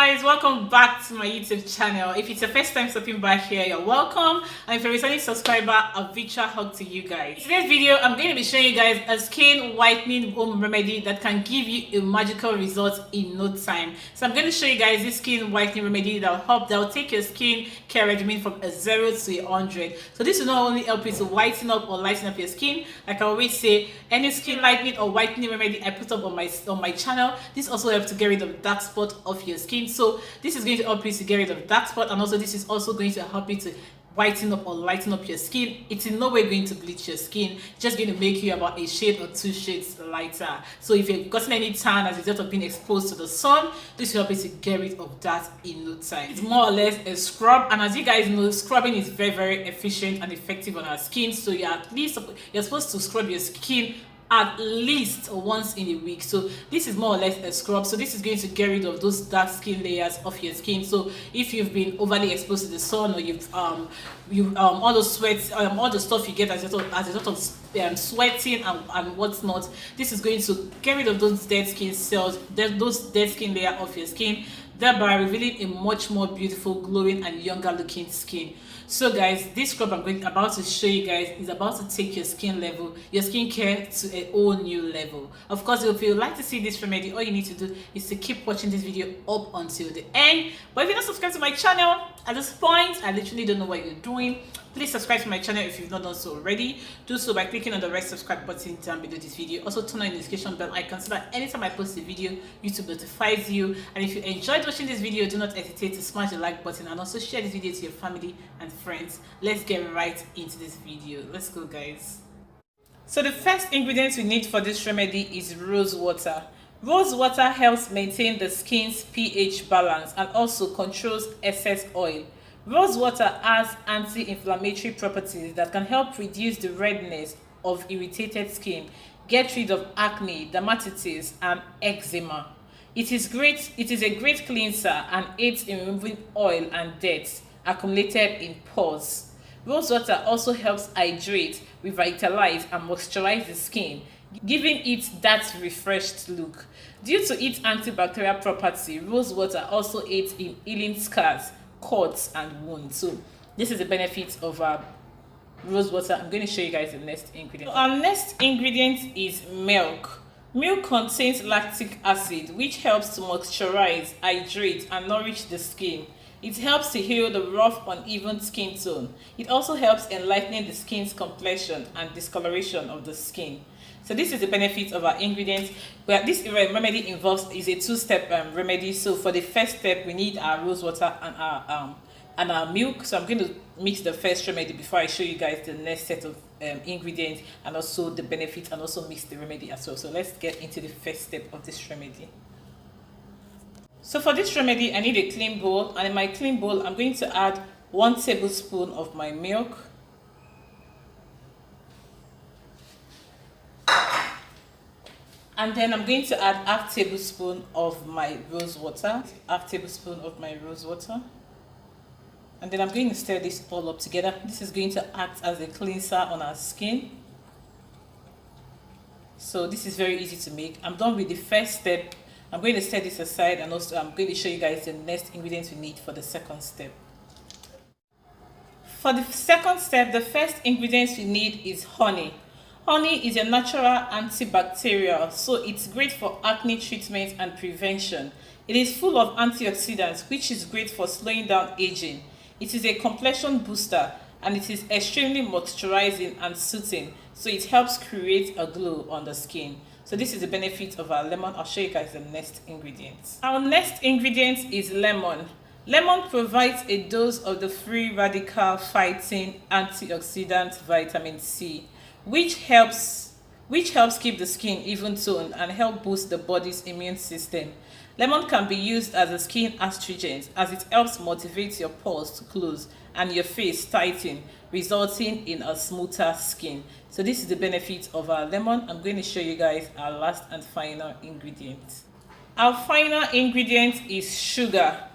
guys, welcome back to my YouTube channel. If it's your first time stopping by here, you're welcome, and if you're a returning subscriber, a virtual hug to you guys. In today's video, I'm going to be showing you guys a skin whitening home remedy that can give you a magical result in no time. So I'm going to show you guys this skin whitening remedy that will take your skin care regimen from a 0 to 100. So this will not only help you to whiten up or lighten up your skin, like I always say, any skin lightening or whitening remedy I put up on my channel, this also helps to get rid of dark spot of your skin. So this is going to help you to get rid of dark spot, and also this is also going to help you to whiten up or lighten up your skin. It's in no way going to bleach your skin, it's just going to make you about a shade or 2 shades lighter. So if you've gotten any tan as a result of being exposed to the sun, this will help you to get rid of that in no time. It's more or less a scrub, and as you guys know, scrubbing is very efficient and effective on our skin. So you're supposed to scrub your skin at least once in a week. So this is more or less a scrub. So this is going to get rid of those dark skin layers of your skin. So if you've been overly exposed to the sun, or you've all those sweats, all the stuff you get as a result of sweating and whatnot, this is going to get rid of those dead skin cells, those dead skin layer of your skin, thereby revealing a much more beautiful, glowing and younger looking skin. So guys, this scrub I'm about to show you guys is about to take your skin care to a whole new level. Of course, if you would like to see this remedy, all you need to do is to keep watching this video up until the end. But if you're not subscribed to my channel at this point, I literally don't know what you're doing. Please subscribe to my channel if you've not done so already. Do so by clicking on the red subscribe button down below this video. Also turn on the notification bell icon so that anytime I post a video, YouTube notifies you. And if you enjoyed watching this video, do not hesitate to smash the like button and also share this video to your family and friends. Let's get right into this video. Let's go, guys. So the first ingredient we need for this remedy is rose water. Rose water helps maintain the skin's pH balance and also controls excess oil. Rose water has anti-inflammatory properties that can help reduce the redness of irritated skin, get rid of acne, dermatitis, and eczema. It is a great cleanser and aids in removing oil and dirt accumulated in pores. Rose water also helps hydrate, revitalize, and moisturize the skin, giving it that refreshed look. Due to its antibacterial property, rose water also aids in healing scars, cuts, and wounds. So this is the benefit of rose water. I'm going to show you guys the next ingredient. So our next ingredient is milk. Milk contains lactic acid, which helps to moisturize, hydrate, and nourish the skin. It helps to heal the rough, uneven skin tone. It also helps in lightening the skin's complexion and discoloration of the skin. So this is the benefit of our ingredients. But this remedy is a 2-step remedy. So for the first step, we need our rose water and our milk. So I'm going to mix the first remedy before I show you guys the next set of ingredients and also the benefits, and also mix the remedy as well. So let's get into the first step of this remedy. So for this remedy, I need a clean bowl, and in my clean bowl, I'm going to add 1 tablespoon of my milk, and then I'm going to add half tablespoon of my rose water, and then I'm going to stir this all up together. This is going to act as a cleanser on our skin. So this is very easy to make. I'm done with the first step. I'm going to set this aside, and also I'm going to show you guys the next ingredients we need for the second step. For the second step, the first ingredients we need is honey. Honey is a natural antibacterial, so it's great for acne treatment and prevention. It is full of antioxidants, which is great for slowing down aging. It is a complexion booster, and it is extremely moisturizing and soothing, so it helps create a glow on the skin. So this is the benefit of our lemon. I'll show you guys the next ingredients. Our next ingredient is lemon. Lemon provides a dose of the free radical fighting antioxidant vitamin C, which helps keep the skin even toned and help boost the body's immune system. Lemon can be used as a skin astringent, as it helps motivate your pores to close and your face tighten, resulting in a smoother skin. So this is the benefit of our lemon. I'm going to show you guys our last and final ingredient. Our final ingredient is sugar.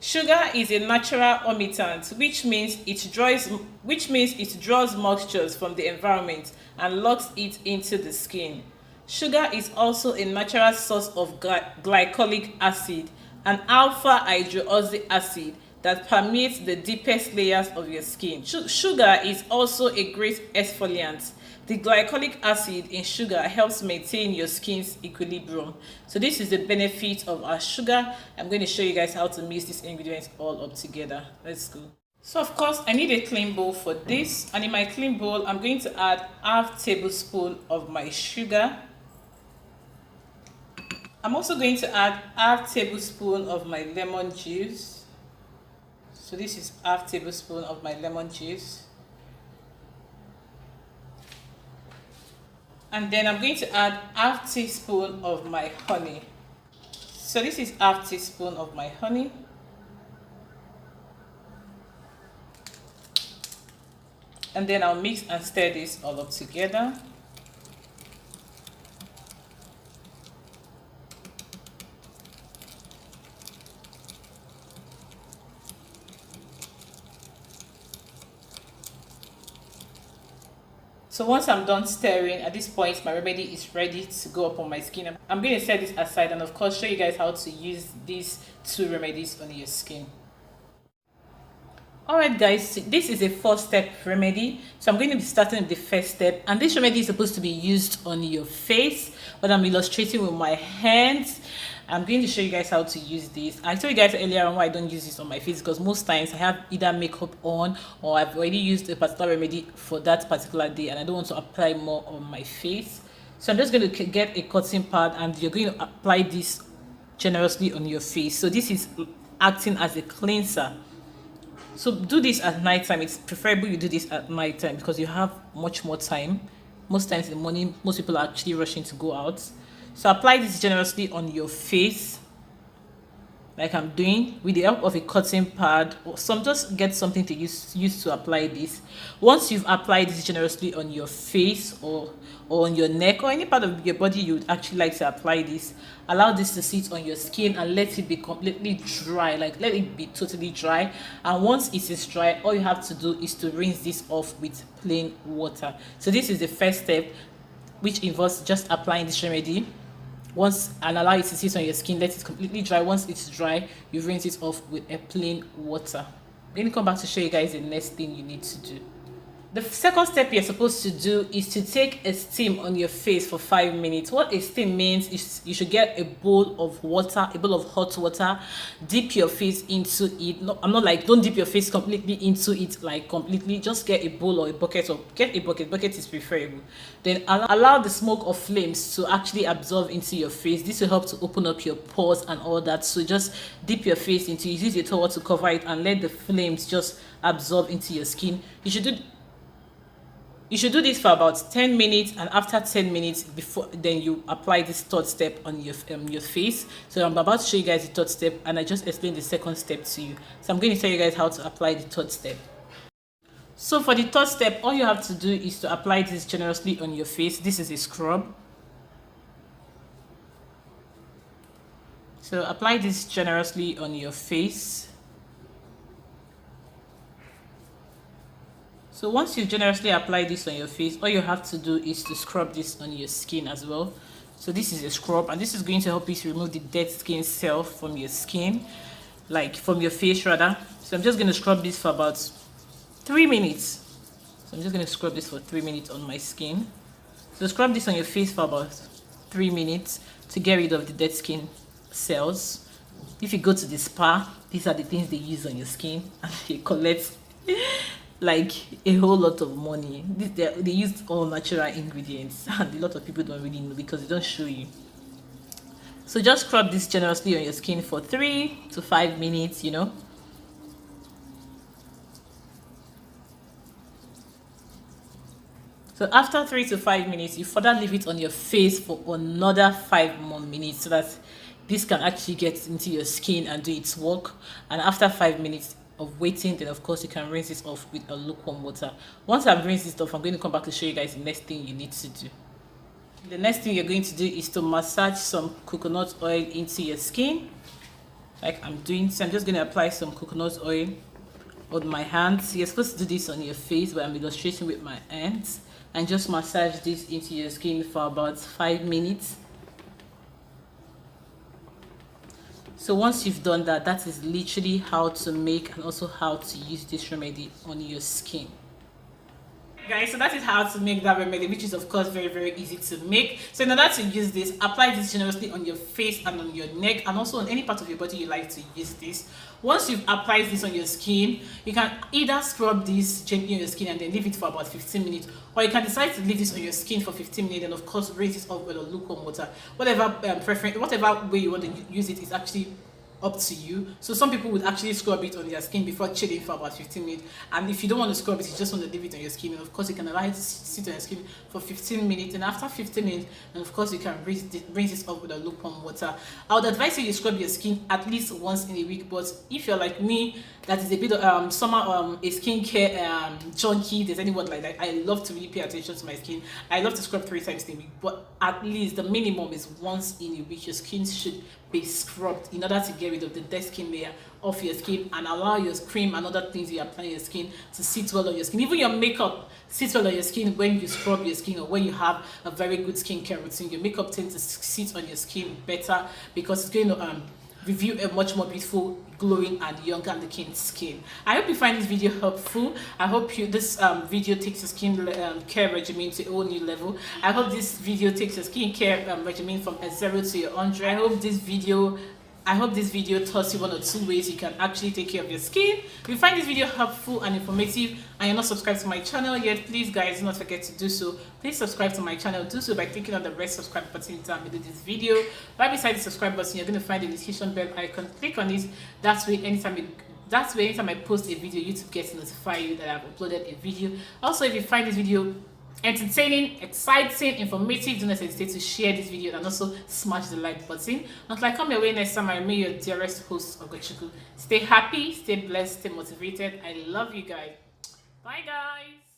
Sugar is a natural humectant, which means it draws moistures from the environment and locks it into the skin. Sugar is also a natural source of glycolic acid, an alpha hydroxy acid that permeates the deepest layers of your skin. Sugar is also a great exfoliant. The glycolic acid in sugar helps maintain your skin's equilibrium. So this is the benefit of our sugar. I'm going to show you guys how to mix these ingredients all up together. Let's go. So of course I need a clean bowl for this, and in my clean bowl I'm going to add half tablespoon of my sugar. I'm also going to add half tablespoon of my lemon juice. So this is half tablespoon of my lemon juice. And then I'm going to add half teaspoon of my honey. So this is half teaspoon of my honey. And then I'll mix and stir this all up together. So once I'm done stirring, at this point my remedy is ready to go up on my skin. I'm going to set this aside and of course show you guys how to use these two remedies on your skin. Alright guys, this is a 4-step remedy. So I'm going to be starting with the first step, and this remedy is supposed to be used on your face, but I'm illustrating with my hands. I'm going to show you guys how to use this. I told you guys earlier on why I don't use this on my face, because most times I have either makeup on or I've already used a particular remedy for that particular day and I don't want to apply more on my face. So I'm just going to get a cotton pad and you're going to apply this generously on your face. So this is acting as a cleanser. So do this at night time. It's preferable you do this at night time because you have much more time. Most times in the morning, most people are actually rushing to go out. So apply this generously on your face, like I'm doing, with the help of a cotton pad or just get something to use to apply this. Once you've applied this generously on your face or on your neck or any part of your body you would actually like to apply this, allow this to sit on your skin and let it be completely dry, like let it be totally dry. And once it is dry, all you have to do is to rinse this off with plain water. So this is the first step, which involves just applying this remedy once and allow it to sit on your skin, let it completely dry. Once it's dry, you rinse it off with a plain water. I'm going to come back to show you guys the next thing you need to do. The second step you're supposed to do is to take a steam on your face for 5 minutes. What a steam means is you should get a bowl of water, a bowl of hot water, dip your face into it. No, I'm not like, don't dip your face completely into it, like completely. Just get a bowl or a bucket, or get a bucket. Bucket is preferable. Then allow the smoke or flames to actually absorb into your face. This will help to open up your pores and all that. So just dip your face into it, use your towel to cover it and let the flames just absorb into your skin. You should do this for about 10 minutes, and after 10 minutes, then you apply this third step on your face. So I'm about to show you guys the third step, and I just explained the second step to you. So I'm going to tell you guys how to apply the third step. So for the third step, all you have to do is to apply this generously on your face. This is a scrub. So apply this generously on your face. So once you generously apply this on your face, all you have to do is to scrub this on your skin as well. So this is a scrub, and this is going to help you to remove the dead skin cell from your skin, like from your face rather. So I'm just going to scrub this for about 3 minutes. So I'm just going to scrub this for 3 minutes on my skin. So scrub this on your face for about 3 minutes to get rid of the dead skin cells. If you go to the spa, these are the things they use on your skin and they collect like a whole lot of money. They use all natural ingredients and a lot of people don't really know because they don't show you. So just scrub this generously on your skin for 3 to 5 minutes, you know. So after 3 to 5 minutes, you further leave it on your face for another 5 more minutes so that this can actually get into your skin and do its work. And after 5 minutes of waiting, then of course you can rinse this off with a lukewarm water. Once I've rinsed this off, I'm going to come back to show you guys the next thing you need to do. The next thing you're going to do is to massage some coconut oil into your skin, like I'm doing. So I'm just going to apply some coconut oil on my hands. You're supposed to do this on your face, but I'm illustrating with my hands, and just massage this into your skin for about 5 minutes. So once you've done that, that is literally how to make and also how to use this remedy on your skin. Guys, so that is how to make that remedy, which is of course very easy to make. So in order to use this, apply this generously on your face and on your neck, and also on any part of your body you like to use this. Once you've applied this on your skin, you can either scrub this gently on your skin and then leave it for about 15 minutes, or you can decide to leave this on your skin for 15 minutes and of course rinse it off with a lukewarm water. Whatever preference, whatever way you want to use it is actually up to you. So some people would actually scrub it on their skin before chilling for about 15 minutes, and if you don't want to scrub it, you just want to leave it on your skin, and of course you can allow it to sit on your skin for 15 minutes, and after 15 minutes, and of course you can rinse it off with a lukewarm water. I would advise you scrub your skin at least once in a week, but if you're like me, that is a bit of a skincare junkie, there's any word like that, I love to really pay attention to my skin. I love to scrub 3 times in a week, but at least the minimum is once in a week. Your skin should be scrubbed in order to get rid of the dead skin layer off your skin and allow your cream and other things you apply on your skin to sit well on your skin. Even your makeup sits well on your skin when you scrub your skin, or when you have a very good skincare routine. Your makeup tends to sit on your skin better because it's going to review a much more beautiful, glowing and younger looking skin. I hope you find this video helpful. I hope this video takes your skin care regimen to a whole new level. I hope this video takes your skin care regimen from a 0 to 100. I hope this video taught you 1 or 2 ways you can actually take care of your skin. If you find this video helpful and informative and you're not subscribed to my channel yet, please guys do not forget to do so. Please subscribe to my channel. Do so by clicking on the red subscribe button down below this video. Right beside the subscribe button, you're going to find the notification bell icon. Click on it. That's way anytime I post a video, YouTube gets to notify you that I've uploaded a video. Also, if you find this video entertaining, exciting, informative, do not hesitate to share this video and also smash the like button. Until I come your way next time, I remain your dearest host, Ogochukwu. Stay happy, stay blessed, stay motivated. I love you guys. Bye guys.